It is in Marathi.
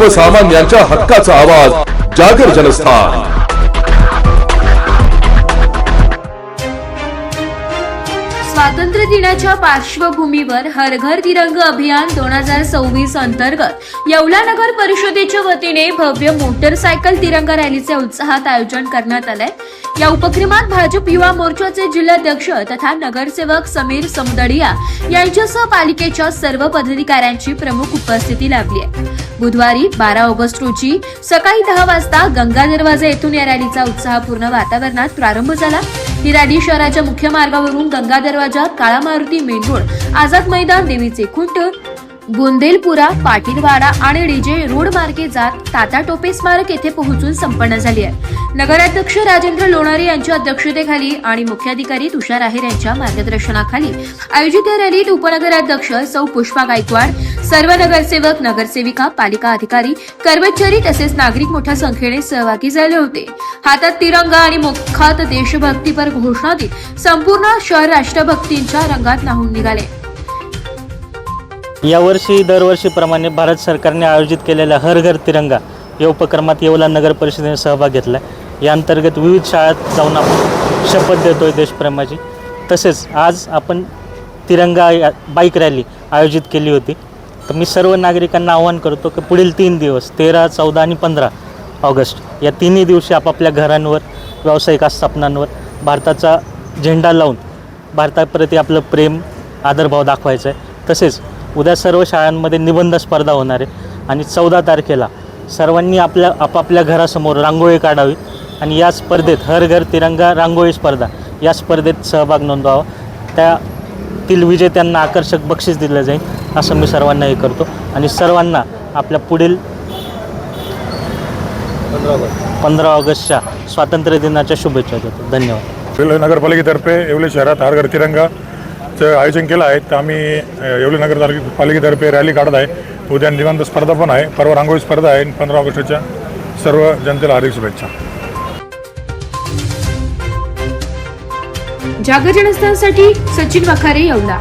सर्वसामान्यांच्या हक्काचा आवाज जागर जनस्थान। स्वातंत्र्य दिनाच्या पार्श्वभूमीवर हर घर तिरंगा अभियान 2026 अंतर्गत येवला नगर परिषदेच्या वतीने भव्य मोटरसायकल तिरंगा रॅलीचे उत्साहात आयोजन करण्यात आले। या उपक्रमात भाजप युवा मोर्चाचे जिल्हाध्यक्ष तथा नगरसेवक समीर समुदडिया यांच्यासह पालिकेच्या सर्व पदाधिकाऱ्यांची प्रमुख उपस्थिती लाभली आहे। बुधवारी 12 ऑगस्ट रोजी सकाळी 10 वाजता गंगा दरवाजा येथून या रॅलीचा उत्साहपूर्ण वातावरणात प्रारंभ झाला। ही रॅली शहराच्या मुख्य मार्गावरून गंगा दरवाजा, काळा मारुती मेन रोड, आझाद मैदान, देवीचे खुंट, बुंदेलपुरा, पाटीलवाडा आणि डीजे रोड मार्गे जात टाटा टोपे स्मारक येथे पोहोचून संपन्न झाली आहे। नगराध्यक्ष राजेंद्र लोणारे यांच्या अध्यक्षतेखाली आणि मुख्याधिकारी तुषार आहेर यांच्या मार्गदर्शनाखाली आयोजित या रॅलीत उपनगराध्यक्ष सौ पुष्पा गायकवाड, सर्व नगरसेवक, नगरसेविका, पालिका अधिकारी, कर्मचारी तसेच नागरिक मोठ्या संख्येने सहभागी झाले होते। हातात तिरंगा आणि मुखात देशभक्तीपर घोषणा देत संपूर्ण शहर राष्ट्रभक्तींच्या रंगात न्हाऊन निघाले। यावर्षी दरवर्षीप्रमाणे भारत सरकारने आयोजित केलेल्या हर घर तिरंगा या उपक्रमात येवला नगर परिषदेने सहभाग घेतला। या अंतर्गत विविध शाळात जाऊन आपण शपथ देतोय देशप्रेमाची। तसेच आज आपण तिरंगा बाईक रॅली आयोजित केली होती। तर मी सर्व नागरिकांना आवाहन करतो की पुढील 3 दिवस 13, 14 आणि 15 ऑगस्ट या तिन्ही दिवशी आपापल्या घरांवर, व्यावसायिक आस्थापनांवर भारताचा झेंडा लावून भारताप्रती आपलं प्रेम, आदरभाव दाखवायचा आहे। तसेच उद्या सर्व शाळांमध्ये निबंध स्पर्धा होणार आहे आणि 14 तारखेला सर्वांनी आपापल्या घरासमोर रांगोळी काढावी आणि या स्पर्धेत हर घर तिरंगा रांगोळी स्पर्धा या स्पर्धेत सहभाग नोंदवावा। त्यातील विजेत्यांना आकर्षक बक्षीस दिलं जाईल असं मी सर्वांना हे करतो आणि सर्वांना आपल्या पुढील 15 ऑगस्टच्या स्वातंत्र्य दिनाच्या शुभेच्छा देतो। धन्यवाद। येवला नगरपालिकेतर्फे येवला शहरात हर घर तिरंगाचं आयोजन केलं आहे। तर आम्ही येवला नगरपालिकेतर्फे रॅली काढत आहे। उद्या निबंध स्पर्धा पण आहे, परवा रांगोळी स्पर्धा आहे। 15 ऑगस्टच्या सर्व जनतेला हार्दिक शुभेच्छा। जागर जनस्थानसाठी सचिन वखारे, येवला।